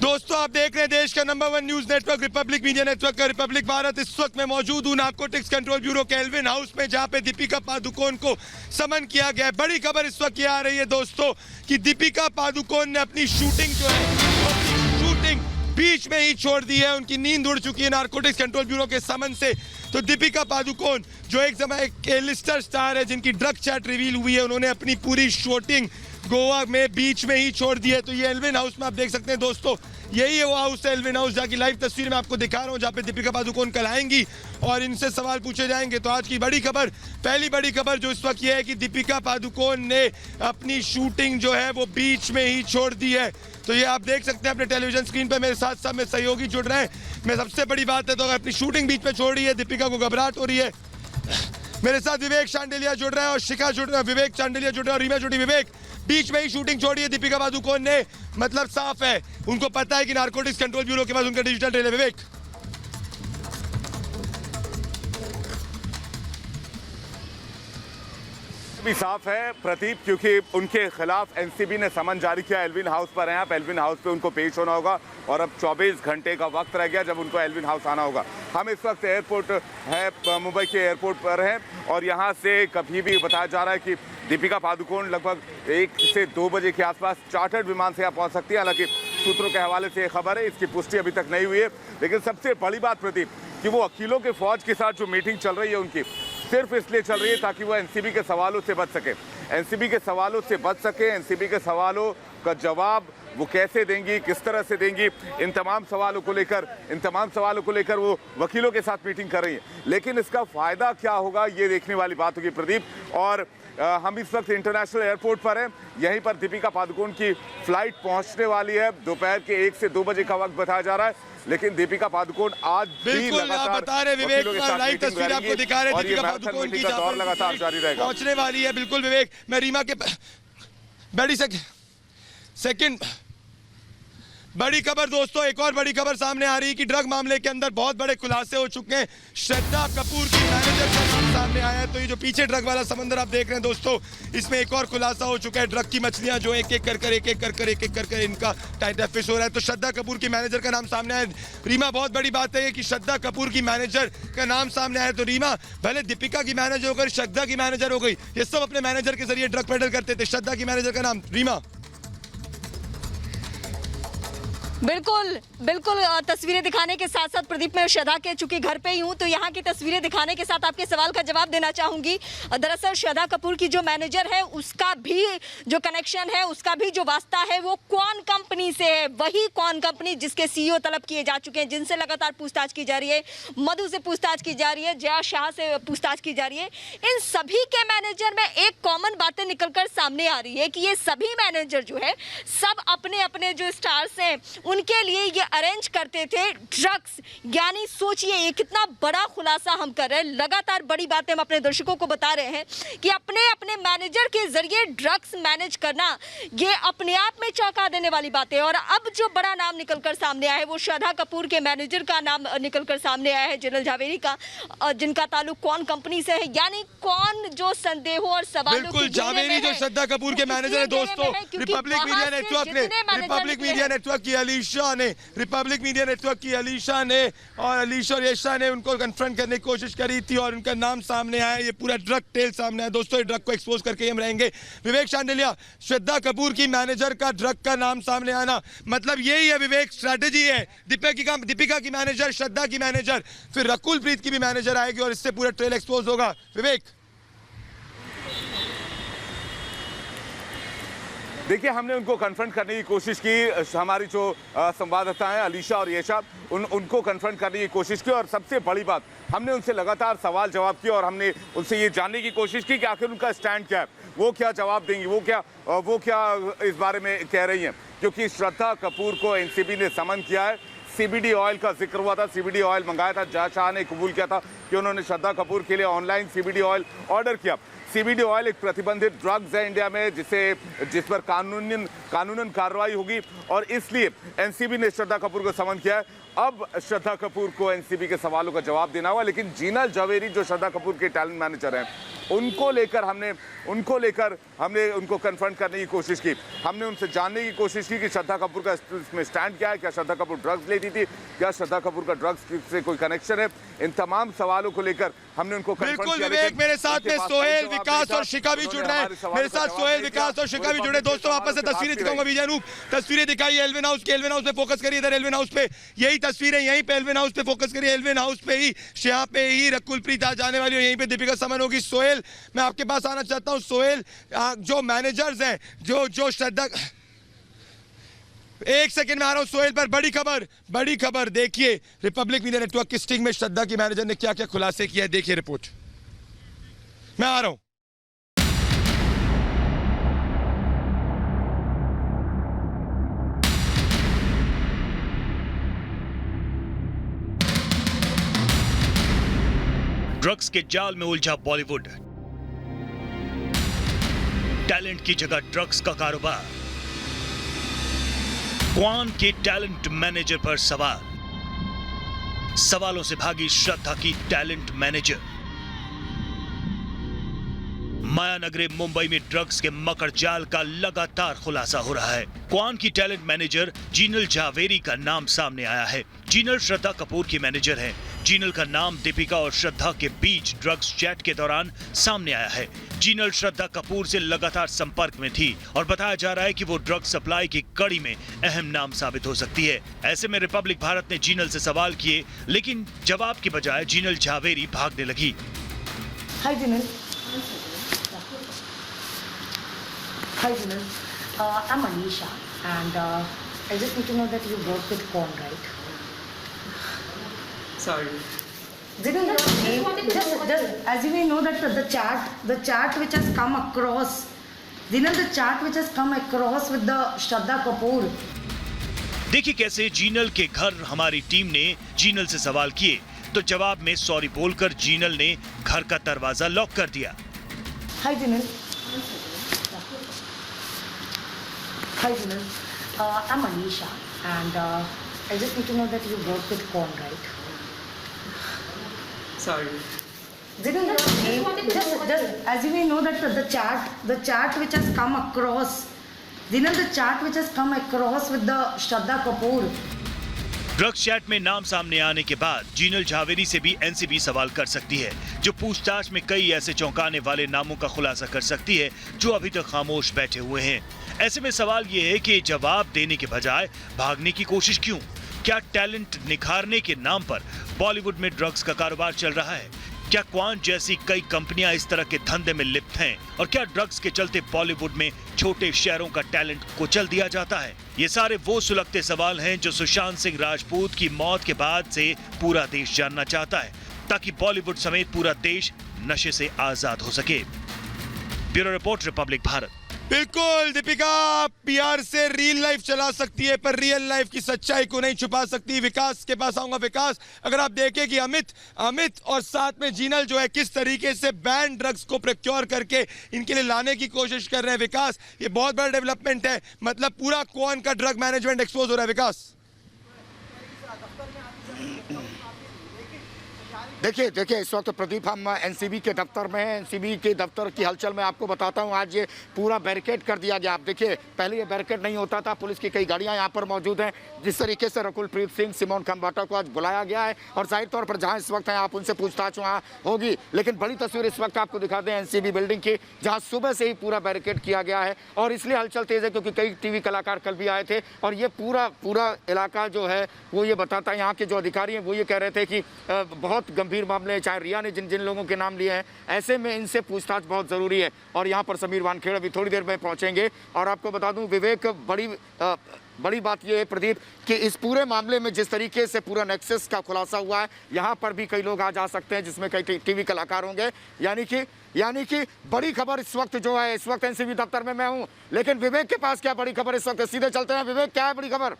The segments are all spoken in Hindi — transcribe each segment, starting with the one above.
दोस्तों आप देख रहे हैं देश का number 1 news network Republic media network का रिपब्लिक भारत। इस वक्त मैं मौजूद हूं नारकोटिक्स कंट्रोल ब्यूरो के एल्विन हाउस में, जहां पे दीपिका पादुकोण को समन किया गया है। बड़ी खबर इस वक्त ये आ रही है दोस्तों कि दीपिका पादुकोण ने अपनी शूटिंग जो है अपनी शूटिंग बीच में ही छोड़ दी है। उनकी नींद उड़ चुकी है नारकोटिक्स कंट्रोल ब्यूरो के समन से। तो दीपिका पादुकोण जो एक समय एक लिस्टर स्टार है, जिनकी ड्रग चैट रिवील हुई है, उन्होंने अपनी पूरी शूटिंग गोवा में बीच में ही छोड़ दी है। तो ये एल्विन हाउस में आप देख सकते हैं दोस्तों, यही है वो हाउस है एल्विन हाउस, जहाँ की लाइव तस्वीर मैं आपको दिखा रहा हूँ, जहाँ पे दीपिका पादुकोण कल आएंगी और इनसे सवाल पूछे जाएंगे। तो आज की बड़ी खबर, पहली बड़ी खबर जो इस वक्त ये है कि दीपिका पादुकोण ने अपनी शूटिंग जो है वो बीच में ही छोड़ दी है। तो ये आप देख सकते हैं अपने टेलीविजन स्क्रीन पे, मेरे साथ साथ में सहयोगी जुड़ रहे हैं। मैं सबसे बड़ी बात है तो अगर अपनी शूटिंग बीच में छोड़ रही है, दीपिका को घबराहट हो रही है। मेरे साथ विवेक चांडिलिया जुड़ रहा है और शिखा जुड़ रहा है, विवेक चांडिलिया जुड़ रहा है और रीमा जुड़ी। विवेक, बीच में ही शूटिंग छोड़ी है दीपिका पादुकोण ने, मतलब साफ है उनको पता है कि नारकोटिक्स कंट्रोल ब्यूरो के पास उनका डिजिटल ट्रेल है। विवेक, भी साफ है प्रदीप, क्योंकि उनके खिलाफ एनसीबी ने समन जारी किया। एल्विन हाउस पर हैं आप, एल्विन हाउस पे उनको पेश होना होगा और अब 24 घंटे का वक्त रह गया जब उनको एल्विन हाउस आना होगा। हम इस वक्त एयरपोर्ट है, मुंबई के एयरपोर्ट पर हैं और यहाँ से कभी भी बताया जा रहा है कि दीपिका पादुकोण लगभग 1 से 2 बजे के आसपास चार्टर्ड विमान से यहाँ पहुँच सकती है। हालांकि सूत्रों के हवाले से ये खबर है, इसकी पुष्टि अभी तक नहीं हुई है। लेकिन सबसे बड़ी बात प्रदीप कि वो वकीलों के फौज के साथ जो मीटिंग चल रही है उनकी सिर्फ इसलिए चल रही है ताकि वो एनसीबी के सवालों से बच सके। एनसीबी के सवालों से बच सके, एनसीबी के सवालों का जवाब वो कैसे देंगी, किस तरह से देंगी, इन तमाम सवालों को लेकर वो वकीलों के साथ मीटिंग कर रही है। लेकिन इसका फायदा क्या होगा ये देखने वाली बात होगी प्रदीप। और हम इस वक्त इंटरनेशनल एयरपोर्ट पर हैं, यहीं पर दीपिका पादुकोण की फ्लाइट पहुंचने वाली है। दोपहर के 1 से 2 बजे का वक्त बताया जा रहा है, लेकिन दीपिका पादुकोण आज भी लगातार बता रहे विवेक, लाइव तस्वीर आपको दिखा रहे हैं दीपिका पादुकोण की दौर लगातार जारी रहेगा, पहुंचने वाली है। बिल्कुल विवेक, मैं रीमा के बड़ी सेकंड बड़ी खबर दोस्तों, एक और बड़ी खबर सामने आ रही है कि ड्रग मामले के अंदर बहुत बड़े खुलासे हो चुके हैं। श्रद्धा कपूर की मैनेजर का नाम सामने आया है। तो ये जो पीछे ड्रग वाला समंदर आप देख रहे हैं दोस्तों, इसमें एक और खुलासा हो चुका है। ड्रग की मछलियां जो एक एक कर इनका टाइट फिश हो रहा है। तो श्रद्धा कपूर की मैनेजर का नाम सामने आया। रीमा, बहुत बड़ी बात है कि श्रद्धा कपूर की मैनेजर का नाम सामने आया। तो रीमा, भले दीपिका की मैनेजर हो गई, श्रद्धा की मैनेजर हो गई, ये सब अपने मैनेजर के जरिए ड्रग पेडल करते थे। श्रद्धा की मैनेजर का नाम रीमा। बिल्कुल तस्वीरें दिखाने के साथ साथ प्रदीप, मैं श्रद्धा के चूंकि घर पे ही हूँ तो यहाँ की तस्वीरें दिखाने के साथ आपके सवाल का जवाब देना चाहूंगी। दरअसल श्रद्धा कपूर की जो मैनेजर है उसका भी जो कनेक्शन है, उसका भी जो वास्ता है वो क्वान कंपनी से है। वही क्वान कंपनी जिसके सीईओ तलब किए जा चुके हैं, जिनसे लगातार पूछताछ की जा रही है। मधु से पूछताछ की जा रही है, जया शाह से पूछताछ की जा रही है। इन सभी के मैनेजर में एक कॉमन बातें निकलकर सामने आ रही है कि ये सभी मैनेजर जो है सब अपने अपने जो स्टार्स हैं उनके लिए ये अरेंज करते थे ड्रग्स। यानी सोचिए ये कितना बड़ा खुलासा हम कर रहे हैं। लगातार बड़ी बातें हम अपने दर्शकों को बता रहे हैं कि अपने अपने मैनेजर के जरिए ड्रग्स मैनेज करना ये अपने आप में चौंका देने वाली बात है। और अब जो बड़ा नाम निकलकर सामने आया है वो श्रद्धा कपूर के मैनेजर का नाम निकलकर सामने आया है, जनरल झावेरी का, जिनका ताल्लुक कौन कंपनी से है। यानी कौन जो संदेहों और सवालों बिल्कुल झावेरी जो श्रद्धा कपूर के मैनेजर है दोस्तों, रिपब्लिक मीडिया नेटवर्क ने और अलीशा और येशा ने उनको कन्फ्रंट करने की कोशिश करी थी और उनका नाम सामने आया। ये पूरा ड्रग टेल सामने आया दोस्तों। ये ड्रग को एक्सपोज करके हम रहेंगे। विवेक चांडिलिया, श्रद्धा कपूर की मैनेजर का ड्रग का नाम सामने आना मतलब यही है विवेक, स्ट्रैटेजी है। दीपिका की मैनेजर, श्रद्धा की मैनेजर, फिर रकुल प्रीत की भी मैनेजर आएगी और इससे पूरा ट्रेल एक्सपोज होगा। विवेक, देखिए हमने उनको कन्फ्रंट करने की कोशिश की, हमारी जो संवाददाता हैं अलीशा और येशा उनको कन्फ्रंट करने की कोशिश की और सबसे बड़ी बात हमने उनसे लगातार सवाल जवाब किए और हमने उनसे ये जानने की कोशिश की कि आखिर उनका स्टैंड क्या है, वो क्या जवाब देंगी, वो क्या इस बारे में कह रही हैं। क्योंकि श्रद्धा कपूर को एनसीबी ने समन किया है। सीबीडी ऑयल का जिक्र हुआ था, सीबीडी ऑयल मंगाया था, जया शाह ने कबूल किया था कि उन्होंने श्रद्धा कपूर के लिए ऑनलाइन सीबीडी ऑयल ऑर्डर किया। सीबीडी ऑयल एक प्रतिबंधित ड्रग्स है इंडिया में, जिस पर कानूनन कार्रवाई होगी और इसलिए एनसीबी ने श्रद्धा कपूर को समन किया है। अब श्रद्धा कपूर को एनसीबी के सवालों का जवाब देना होगा। लेकिन जीनल झावेरी जो श्रद्धा कपूर के टैलेंट मैनेजर हैं उनको लेकर हमने उनको कन्फ्रंट करने की कोशिश की। हमने उनसे जानने की कोशिश की कि श्रद्धा कपूर का इसमें स्टैंड क्या है, क्या श्रद्धा कपूर ड्रग्स लेती थी, क्या श्रद्धा कपूर का ड्रग्स से कोई कनेक्शन है। इन तमाम सवालों को लेकर हमने उनको बिल्कुल विवेक, मेरे साथ में सोहेल, विकास और शिखा भी जुड़ रहे हैं। मेरे साथ सोहेल, विकास और शिखा भी जुड़े। दोस्तों वापस से तस्वीरें दिखाऊंगा। विजय रूप तस्वीरें दिखाई एल्विन हाउस की। एल्विन हाउस पे फोकस करिए, इधर एल्विन हाउस पे यही तस्वीरें, यहीं पे एल्विन हाउस पे फोकस करिए। एल्विन हाउस पे ही, यहाँ पे ही रकुलप्रीत आज आने वाली है, यहीं पे दीपिका समन होगी। सोहेल, मैं आपके पास आना चाहता हूँ। सोहेल, जो मैनेजर्स हैं, जो श्रद्धा, एक सेकंड में आ रहा हूं सोहेल पर। बड़ी खबर देखिए, रिपब्लिक मीडिया नेटवर्क की स्टिंग में श्रद्धा की मैनेजर ने क्या क्या खुलासे किया है, देखिए रिपोर्ट। मैं आ रहा हूं। ड्रग्स के जाल में उलझा बॉलीवुड, टैलेंट की जगह ड्रग्स का कारोबार, क्वान के टैलेंट मैनेजर पर सवाल, सवालों से भागी श्रद्धा की टैलेंट मैनेजर। मायानगरी मुंबई में ड्रग्स के मकर जाल का लगातार खुलासा हो रहा है। क्वान की टैलेंट मैनेजर जीनल जावेरी का नाम सामने आया है। जीनल श्रद्धा कपूर की मैनेजर है। जीनल का नाम दीपिका और श्रद्धा के बीच ड्रग्स चैट के दौरान सामने आया है। जीनल श्रद्धा कपूर से लगातार संपर्क में थी और बताया जा रहा है कि वो ड्रग सप्लाई की कड़ी में अहम नाम साबित हो सकती है। ऐसे में रिपब्लिक भारत ने जीनल से सवाल किए, लेकिन जवाब की बजाय जीनल जावेरी भागने लगी। Hi Jinal. Hi Jinal. I'm Anisha and I just need to know that you work with Con, right? Sorry. Jinal, just as you may know that the chart which has come across, Jinal, the chart which has come across with the Shraddha Kapoor. देखिए कैसे जीनल के घर हमारी टीम ने जीनल से सवाल किए तो जवाब में सॉरी बोलकर जीनल ने घर का दरवाजा लॉक कर दिया। Hi Jinal. Hi Jinal. I'm Anisha and I just need to know that you work with Con, right? Sorry. Jinal, just as you may know that the chart which has come across, Jinal, the chart which has come across with the Shraddha Kapoor. Drugs chat में नाम सामने आने के बाद जीनल जावेरी से भी एनसीबी सवाल कर सकती है, जो पूछताछ में कई ऐसे चौंकाने वाले नामों का खुलासा कर सकती है जो अभी तक खामोश बैठे हुए हैं। ऐसे में सवाल ये है कि जवाब देने के बजाय भागने की कोशिश क्यों? क्या टैलेंट निखारने के नाम पर बॉलीवुड में ड्रग्स का कारोबार चल रहा है? क्या क्वान जैसी कई कंपनियां इस तरह के धंधे में लिप्त हैं? और क्या ड्रग्स के चलते बॉलीवुड में छोटे शहरों का टैलेंट कुचल दिया जाता है? ये सारे वो सुलगते सवाल हैं जो सुशांत सिंह राजपूत की मौत के बाद से पूरा देश जानना चाहता है, ताकि बॉलीवुड समेत पूरा देश नशे से आजाद हो सके। Bureau report, Republic Bharat. बिल्कुल, दीपिका पीआर से रियल लाइफ चला सकती है पर रियल लाइफ की सच्चाई को नहीं छुपा सकती। विकास के पास आऊंगा। विकास, अगर आप देखें कि अमित और साथ में जीनल जो है किस तरीके से बैन ड्रग्स को प्रोक्योर करके इनके लिए लाने की कोशिश कर रहे हैं। विकास, ये बहुत बड़ा डेवलपमेंट है, मतलब पूरा क्वान का ड्रग मैनेजमेंट एक्सपोज हो रहा है। विकास, देखिए इस वक्त प्रदीप हम एनसीबी के दफ्तर में हैं। एनसीबी के दफ्तर की हलचल में आपको बताता हूं, आज ये पूरा बैरिकेड कर दिया गया। आप देखिए, पहले ये बैरिकेड नहीं होता था। पुलिस की कई गाड़ियां यहां पर मौजूद हैं। जिस तरीके से रकुलप्रीत सिंह, सिमोन खंबाटा को आज बुलाया गया है और जाहिर तौर पर जहां इस वक्त हैं आप उनसे पूछताछ वहाँ होगी। लेकिन बड़ी तस्वीर इस वक्त आपको दिखाते हैं एनसीबी बिल्डिंग की, जहाँ सुबह से ही पूरा बैरिकेड किया गया है और इसलिए हलचल तेज है क्योंकि कई टीवी कलाकार कल भी आए थे और ये पूरा इलाका जो है वो ये बताता है, यहाँ के जो अधिकारी हैं वो ये कह रहे थे कि बहुत गंभीर मामले, चाहे रिया ने जिन लोगों के नाम लिए हैं, ऐसे में इनसे पूछताछ बहुत ज़रूरी है। और यहाँ पर समीर वानखेड़े अभी थोड़ी देर में पहुँचेंगे। और आपको बता दूँ विवेक, बड़ी बात यह है प्रदीप कि इस पूरे मामले में जिस तरीके से पूरा नेक्सस का खुलासा हुआ है, यहाँ पर भी कई लोग आज आ सकते हैं जिसमें कई टीवी कलाकार होंगे। यानी कि बड़ी खबर इस वक्त जो है, इस वक्त एनसीबी दफ्तर में मैं हूँ, लेकिन विवेक के पास क्या बड़ी खबर इस वक्त? सीधे चलते हैं। विवेक, क्या है बड़ी खबर?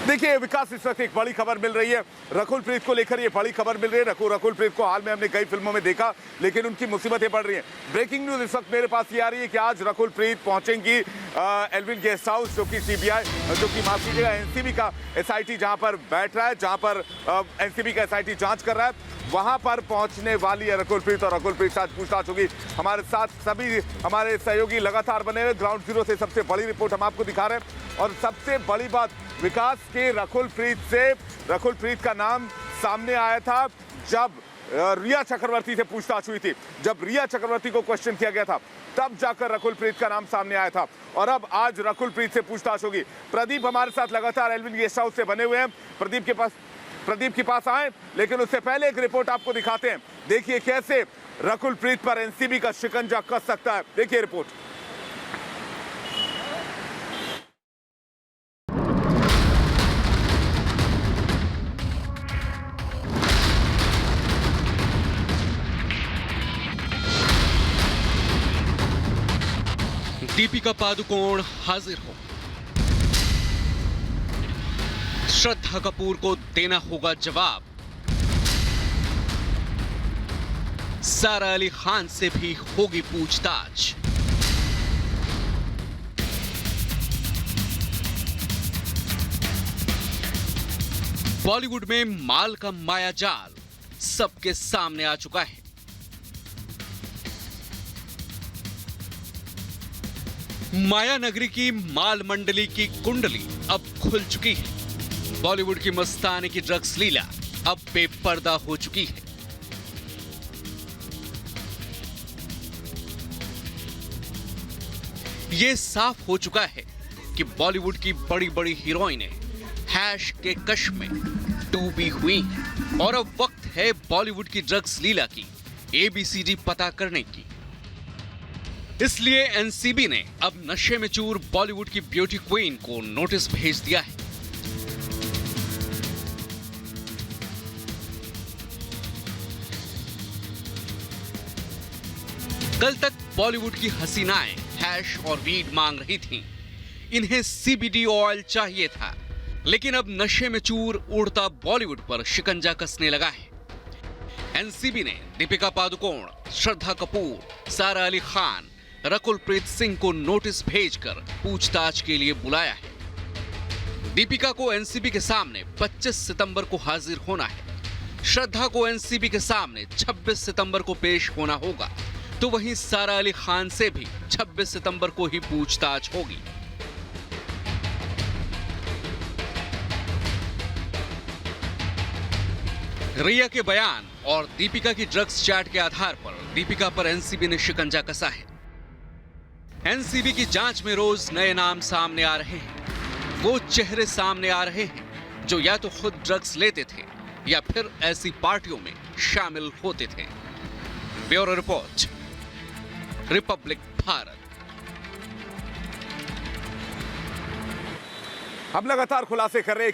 देखिए विकास, इस वक्त एक बड़ी खबर मिल रही है रकुलप्रीत को लेकर। ये बड़ी खबर मिल रही है। रकुलप्रीत को हाल में हमने कई फिल्मों में देखा, लेकिन उनकी मुसीबतें बढ़ रही हैं। ब्रेकिंग न्यूज इस वक्त मेरे पास ये आ रही है कि आज रकुलप्रीत पहुंचेंगी एल्विन गेस्ट हाउस, जो कि सीबीआई, जो कि माफ कीजिएगा एनसीबी का एसआईटी जहां पर बैठ रहा है, जहां पर एनसीबी का एसआईटी जांच कर रहा है। वहां पर पहुंचने वाली है रकुलप्रीत, और रकुलप्रीत से आज पूछताछ होगी। हमारे साथ सभी हमारे सहयोगी लगातार बने हुए, ग्राउंड जीरो से सबसे बड़ी रिपोर्ट हम आपको दिखा रहे हैं। और सबसे बड़ी बात विकास के रकुलप्रीत का नाम सामने आया था जब रिया चक्रवर्ती से पूछताछ हुई थी। जब रिया चक्रवर्ती को क्वेश्चन किया गया था तब जाकर रकुलप्रीत का नाम सामने आया था, और अब आज रकुलप्रीत से पूछताछ होगी। प्रदीप हमारे साथ लगातार एल्विन गेस्ट हाउस से बने हुए हैं। प्रदीप के पास आए, लेकिन उससे पहले एक रिपोर्ट आपको दिखाते हैं। देखिए कैसे रकुलप्रीत पर एनसीबी का शिकंजा कस सकता है, देखिए रिपोर्ट। दीपिका पादुकोण हाजिर हो। श्रद्धा कपूर को देना होगा जवाब। सारा अली खान से भी होगी पूछताछ। बॉलीवुड में माल का मायाजाल सबके सामने आ चुका है। माया नगरी की माल मंडली की कुंडली अब खुल चुकी है। बॉलीवुड की मस्तानी की ड्रग्स लीला अब बेपर्दा हो चुकी है। यह साफ हो चुका है कि बॉलीवुड की बड़ी बड़ी हीरोइनें हैश के कश में डूबी हुई हैं, और अब वक्त है बॉलीवुड की ड्रग्स लीला की एबीसीडी पता करने की। इसलिए एनसीबी ने अब नशे में चूर बॉलीवुड की ब्यूटी क्वीन को नोटिस भेज दिया है। कल तक बॉलीवुड की हसीनाएं हैश और वीड मांग रही थीं। इन्हें सीबीडी ऑयल चाहिए था, लेकिन अब नशे में चूर उड़ता बॉलीवुड पर शिकंजा कसने लगा है। एनसीबी ने दीपिका पादुकोण, श्रद्धा कपूर, सारा अली खान, रकुलप्रीत सिंह को नोटिस भेजकर पूछताछ के लिए बुलाया है। दीपिका को एनसीबी के सामने 25 सितंबर को हाजिर होना है। श्रद्धा को एनसीबी के सामने 26 सितंबर को पेश होना होगा, तो वहीं सारा अली खान से भी 26 सितंबर को ही पूछताछ होगी। रिया के बयान और दीपिका की ड्रग्स चैट के आधार पर दीपिका पर एनसीबी ने शिकंजा कसा है। एनसीबी की जांच में रोज नए नाम सामने आ रहे हैं। वो चेहरे सामने आ रहे हैं जो या तो खुद ड्रग्स लेते थे या फिर ऐसी पार्टियों में शामिल होते थे। Bureau report, Republic Bharat. हम लगातार खुलासे कर रहे हैं